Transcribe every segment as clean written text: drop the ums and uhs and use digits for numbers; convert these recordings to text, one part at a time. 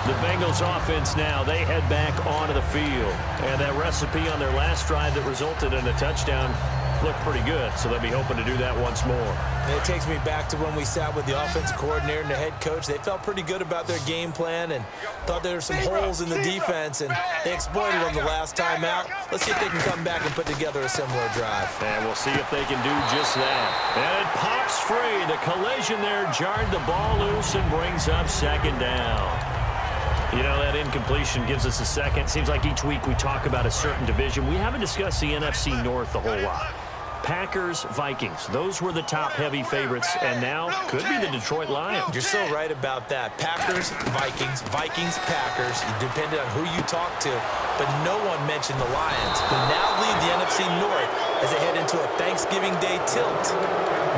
The Bengals offense now, they head back onto the field. And that recipe on their last drive that resulted in a touchdown looked pretty good, so they'll be hoping to do that once more. And it takes me back to when we sat with the offensive coordinator and the head coach. They felt pretty good about their game plan and thought there were some holes in the defense, and they exploited them the last time out. Let's see if they can come back and put together a similar drive. And we'll see if they can do just that. And it pops free. The collision there jarred the ball loose and brings up second down. You know, that incompletion gives us a second. Seems like each week we talk about a certain division. We haven't discussed the NFC North a whole lot. Packers, Vikings, those were the top heavy favorites, and now could be the Detroit Lions. You're so right about that. Packers, Vikings, Vikings, Packers. It depended on who you talk to, but no one mentioned the Lions, who now lead the NFC North as they head into a Thanksgiving Day tilt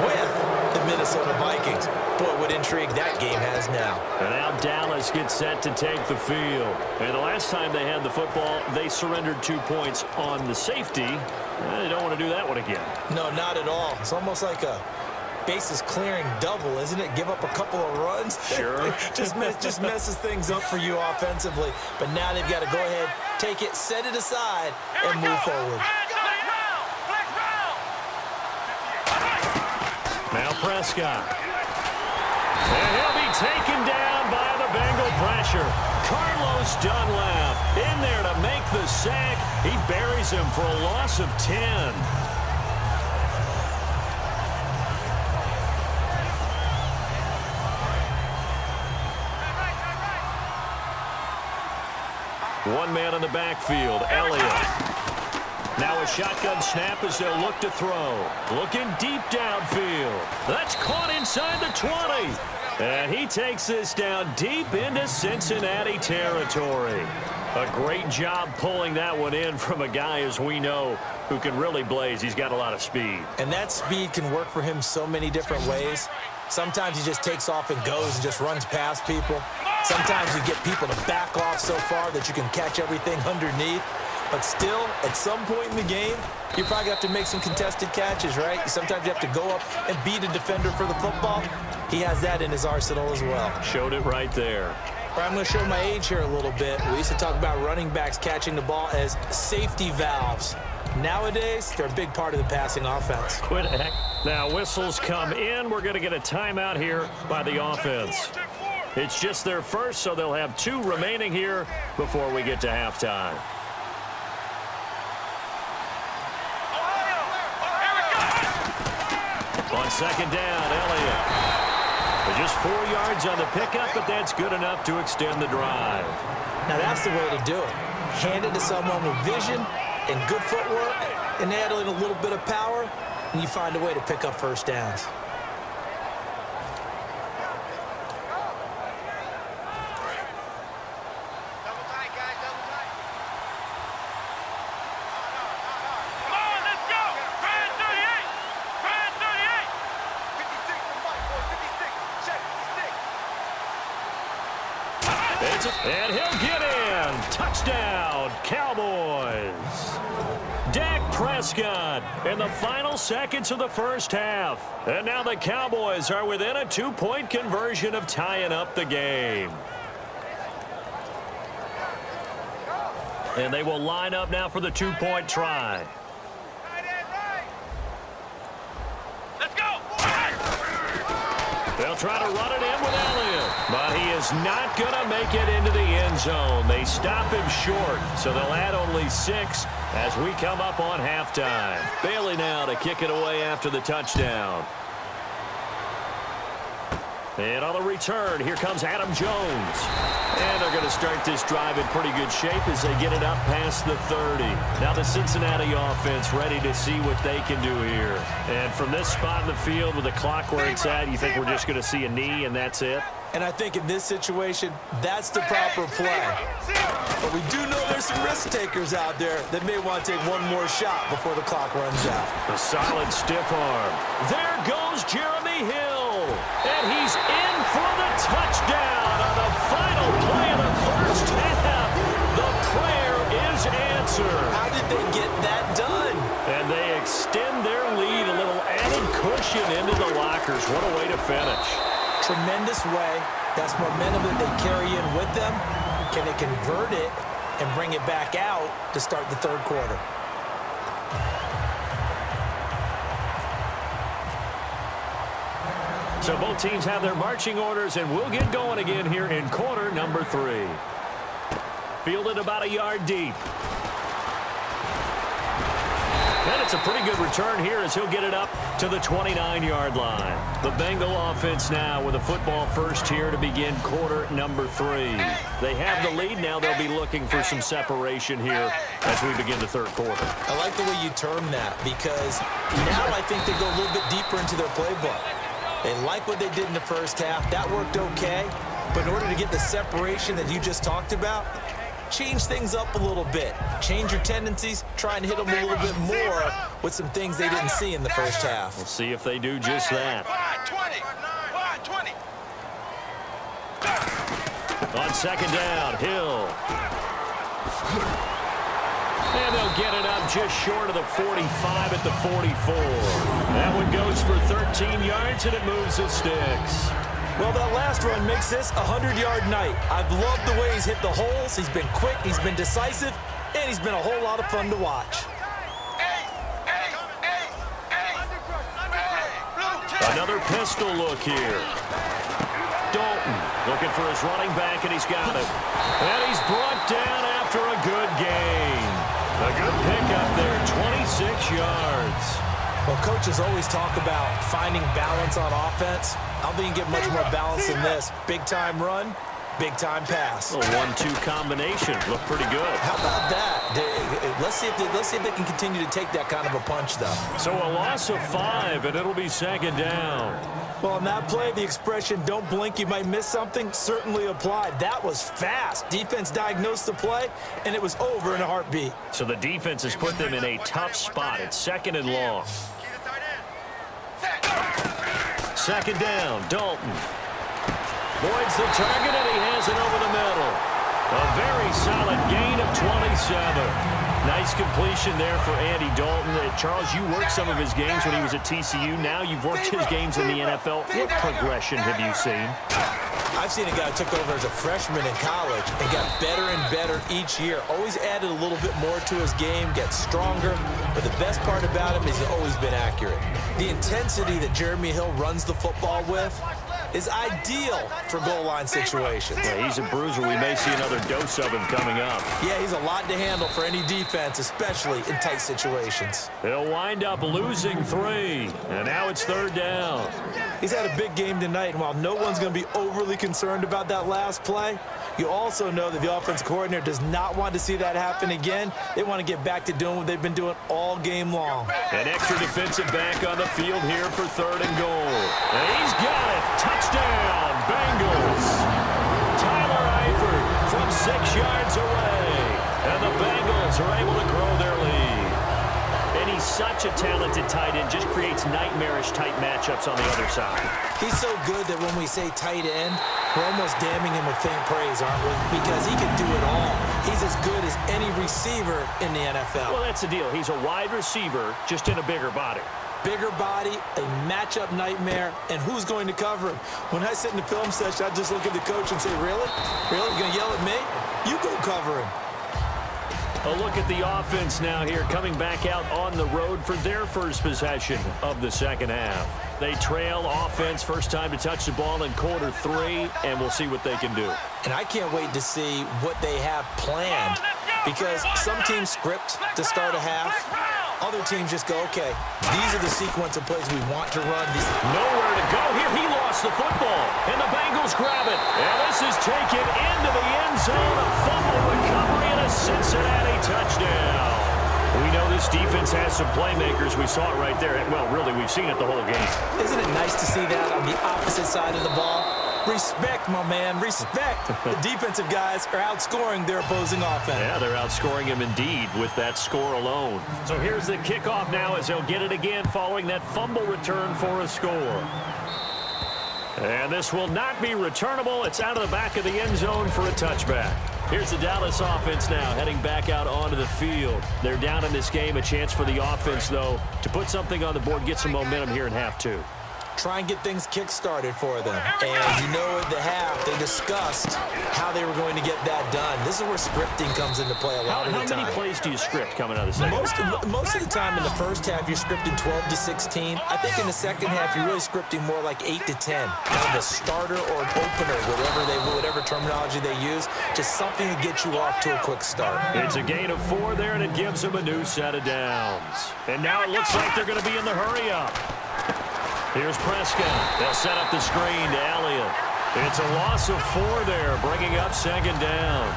with the Minnesota Vikings. Boy, what intrigue that game has now. And now Dallas gets set to take the field. And the last time they had the football, they surrendered 2 points on the safety. They don't want to do that one again. No, not at all. It's almost like a bases clearing double, isn't it? Give up a couple of runs. Sure. just messes things up for you offensively. But now they've got to go ahead, take it, set it aside, and move forward. Now Prescott. And he'll be taken down by the Bengal pressure. Carlos Dunlap in there to make the sack. He buries him for a loss of 10. One man in the backfield, Elliott. Now a shotgun snap as they'll look to throw. Looking deep downfield. That's caught inside the 20. And he takes this down deep into Cincinnati territory. A great job pulling that one in from a guy, as we know, who can really blaze. He's got a lot of speed. And that speed can work for him so many different ways. Sometimes he just takes off and goes and just runs past people. Sometimes you get people to back off so far that you can catch everything underneath. But still, at some point in the game, you probably have to make some contested catches, right? Sometimes you have to go up and beat a defender for the football. He has that in his arsenal as well. Showed it right there. All right, I'm going to show my age here a little bit. We used to talk about running backs catching the ball as safety valves. Nowadays, they're a big part of the passing offense. Quit heck. Now whistles come in. We're going to get a timeout here by the offense. It's just their first, so they'll have 2 remaining here before we get to halftime. On second down, Elliott. Just 4 yards on the pickup, but that's good enough to extend the drive. Now that's the way to do it. Hand it to someone with vision and good footwork, and add in a little bit of power, and you find a way to pick up first downs. And he'll get in. Touchdown, Cowboys. Dak Prescott in the final seconds of the first half. And now the Cowboys are within a 2-point conversion of tying up the game. And they will line up now for the 2-point try. They'll try to run it in with Elliott, but he is not going to make it into the end zone. They stop him short, so they'll add only 6 as we come up on halftime. Bailey now to kick it away after the touchdown. And on the return, here comes Adam Jones. And they're going to start this drive in pretty good shape as they get it up past the 30. Now the Cincinnati offense ready to see what they can do here. And from this spot in the field with the clock where it's at, you think we're just going to see a knee and that's it? And I think in this situation, that's the proper play. But we do know there's some risk takers out there that may want to take one more shot before the clock runs out. A solid stiff arm. There goes Jeremy Hill. And he's in for the touchdown on the final play of the first half. The prayer is answered. How did they get that done? And they extend their lead, a little added cushion into the lockers. What a way to finish. Tremendous way That's momentum that they carry in with them. Can they convert it and bring it back out to start the third quarter? So both teams have their marching orders, and we'll get going again here in quarter number 3. Fielded about a yard deep. And it's a pretty good return here as he'll get it up to the 29-yard line. The Bengal offense now with a football first here to begin quarter number 3. They have the lead. Now they'll be looking for some separation here as we begin the third quarter. I like the way you term that because now I think they go a little bit deeper into their playbook. They like what they did in the first half. That worked okay. But in order to get the separation that you just talked about, change things up a little bit. Change your tendencies. Try and hit them a little bit more with some things they didn't see in the first half. We'll see if they do just that. On second down, Hill. And they'll get it up just short of the 45 at the 44. That one goes for 13 yards, and it moves the sticks. Well, that last run makes this a 100-yard night. I've loved the way he's hit the holes. He's been quick, he's been decisive, and he's been a whole lot of fun to watch. Another pistol look here. Dalton looking for his running back, and he's got it. And he's brought down after a good gain. A good pickup there, 26 yards. Well, coaches always talk about finding balance on offense. I don't think you get much more balance than this. Big-time run, big-time pass. A 1-2 combination. Looked pretty good. How about that? Let's see if they can continue to take that kind of a punch, though. So a loss of 5, and it'll be second down. Well, on that play, the expression, don't blink, you might miss something, certainly applied. That was fast. Defense diagnosed the play, and it was over in a heartbeat. So the defense has put them in a tough spot. It's second and long. Second down, Dalton. Boyd's the target, and he has it over the middle. A very solid gain of 27. Nice completion there for Andy Dalton. Charles, you worked some of his games when he was at TCU. Now you've worked his games in the NFL. What progression have you seen? I've seen a guy who took over as a freshman in college and got better and better each year. Always added a little bit more to his game, gets stronger. But the best part about him is he's always been accurate. The intensity that Jeremy Hill runs the football with is ideal for goal line situations. Yeah, he's a bruiser. We may see another dose of him coming up. Yeah, he's a lot to handle for any defense, especially in tight situations. They'll wind up losing 3, and now it's third down. He's had a big game tonight, and while no one's going to be overly concerned about that last play, you also know that the offense coordinator does not want to see that happen again. They want to get back to doing what they've been doing all game long. An extra defensive back on the field here for third and goal. And he's got it. Touchdown, Bengals. Tyler Eifert from 6 yards away. And the Bengals are able to grow their lead. And he's such a talented tight end, just creates nightmarish tight matchups on the other side. He's so good that when we say tight end, we're almost damning him with faint praise, aren't we? Because he can do it all. He's as good as any receiver in the NFL. Well, that's the deal. He's a wide receiver, just in a bigger body. Bigger body, a matchup nightmare, and who's going to cover him? When I sit in the film session, I just look at the coach and say, really? Really? You're going to yell at me? You go cover him. A look at the offense now here, coming back out on the road for their first possession of the second half. They trail offense, first time to touch the ball in quarter 3, and we'll see what they can do. And I can't wait to see what they have planned, because some teams script to start a half. Other teams just go, okay, these are the sequence of plays we want to run. Nowhere to go here. He lost the football, and the Bengals grab it. And this is taken into the end zone. A fumble recovery and a Cincinnati touchdown. We know this defense has some playmakers. We saw it right there. Well, really, we've seen it the whole game. Isn't it nice to see that on the opposite side of the ball? Respect, my man, respect. The defensive guys are outscoring their opposing offense. Yeah, they're outscoring him indeed with that score alone. So here's the kickoff now as they'll get it again following that fumble return for a score. And this will not be returnable. It's out of the back of the end zone for a touchback. Here's the Dallas offense now heading back out onto the field. They're down in this game. A chance for the offense, though, to put something on the board, get some momentum here in half 2. try and get things kick-started for them. And you know at the half, they discussed how they were going to get that done. This is where scripting comes into play a lot of the time. How many plays do you script coming out of the second? Most of the time in the first half, you're scripting 12 to 16. I think in the second half, you're really scripting more like 8 to 10. Kind of a starter or an opener, whatever terminology they use. Just something to get you off to a quick start. It's a gain of 4 there, and it gives them a new set of downs. And now it looks like they're going to be in the hurry-up. Here's Prescott. They'll set up the screen to Elliott. It's a loss of 4 there, bringing up second down.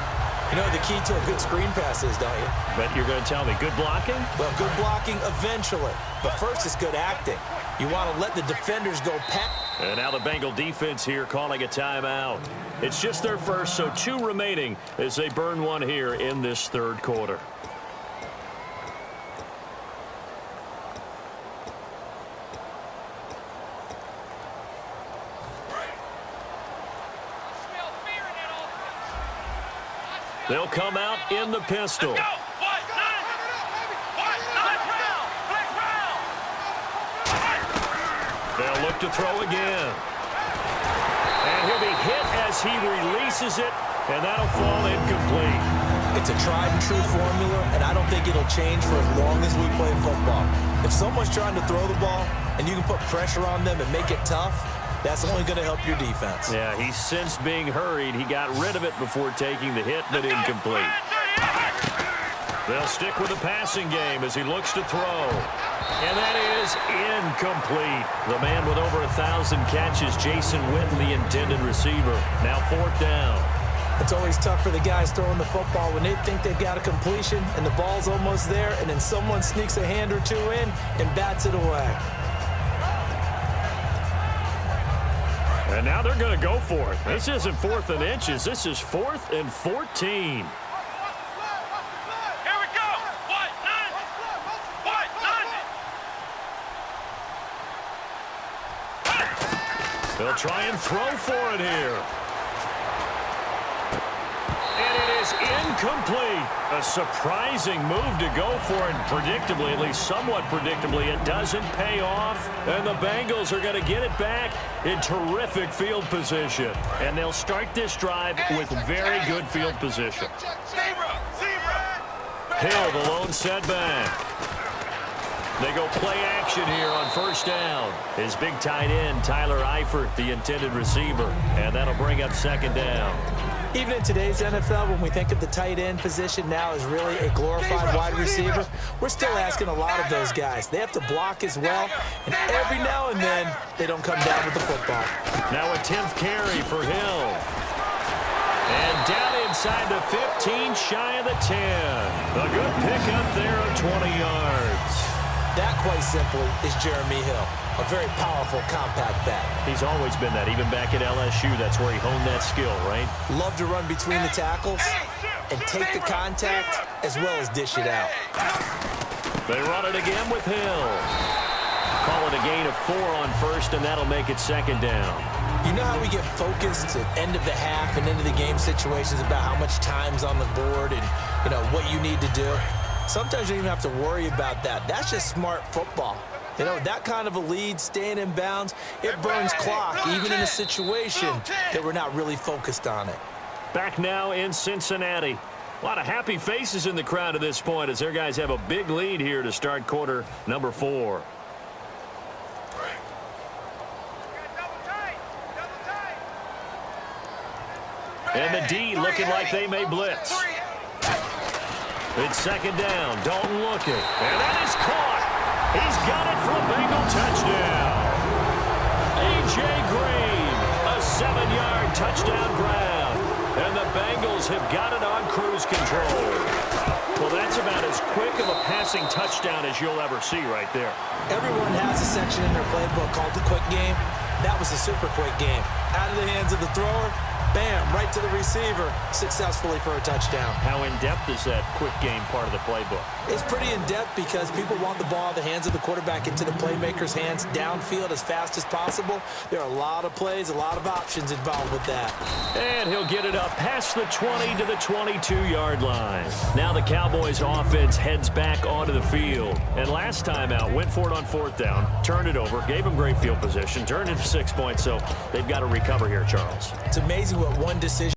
You know the key to a good screen pass is, don't you? But you're going to tell me, good blocking? Well, good blocking eventually. But first, it's good acting. You want to let the defenders go past. And now the Bengal defense here calling a timeout. It's just their first, so 2 remaining as they burn 1 here in this third quarter. They'll come out in the pistol. They'll look to throw again. And he'll be hit as he releases it, and that'll fall incomplete. It's a tried-and-true formula, and I don't think it'll change for as long as we play football. If someone's trying to throw the ball and you can put pressure on them and make it tough, that's only going to help your defense. Yeah, he's since being hurried. He got rid of it before taking the hit, but incomplete. They'll stick with the passing game as he looks to throw. And that is incomplete. The man with over 1,000 catches, Jason Witten, the intended receiver. Now 4th down. It's always tough for the guys throwing the football when they think they've got a completion and the ball's almost there, and then someone sneaks a hand or 2 in and bats it away. And now they're going to go for it. This isn't 4th and inches. This is 4th and 14. They'll try and throw for it here. And it is incomplete. A surprising move to go for it. Predictably, at least somewhat predictably, it doesn't pay off. And the Bengals are going to get it back in terrific field position. And they'll start this drive with very good field position. Hill, the lone setback. They go play action here on 1st down. His big tight end, Tyler Eifert, the intended receiver. And that'll bring up 2nd down. Even in today's NFL, when we think of the tight end position now as really a glorified wide receiver, we're still asking a lot of those guys. They have to block as well, and every now and then, they don't come down with the football. Now a 10th carry for Hill. And down inside the 15, shy of the 10. A good pickup there of 20 yards. That, quite simply, is Jeremy Hill. A very powerful, compact back. He's always been that. Even back at LSU, that's where he honed that skill, right? Love to run between the tackles and take the contact as well as dish it out. They run it again with Hill. Call it a gain of 4 on 1st, and that'll make it 2nd down. You know how we get focused at end of the half and into the game situations about how much time's on the board and, you know, what you need to do? Sometimes you don't even have to worry about that. That's just smart football. You know, that kind of a lead, staying in bounds, it burns clock, even in a situation that we're not really focused on it. Back now in Cincinnati. A lot of happy faces in the crowd at this point as their guys have a big lead here to start quarter number 4. And the D looking like they may blitz. It's 2nd down. Dalton looking. And that is caught. He's got it for a Bengal touchdown. A.J. Green, a 7-yard touchdown grab. And the Bengals have got it on cruise control. Well, that's about as quick of a passing touchdown as you'll ever see right there. Everyone has a section in their playbook called the quick game. That was a super quick game. Out of the hands of the thrower, bam, right to the receiver, successfully for a touchdown. How in-depth is that quick game part of the playbook? It's pretty in-depth because people want the ball in the hands of the quarterback into the playmaker's hands downfield as fast as possible. There are a lot of plays, a lot of options involved with that. And he'll get it up past the 20 to the 22-yard line. Now the Cowboys offense heads back onto the field. And last time out, went for it on 4th down, turned it over, gave him great field position, turned it to 6 points, so they've got to recover here, Charles. It's amazing what one decision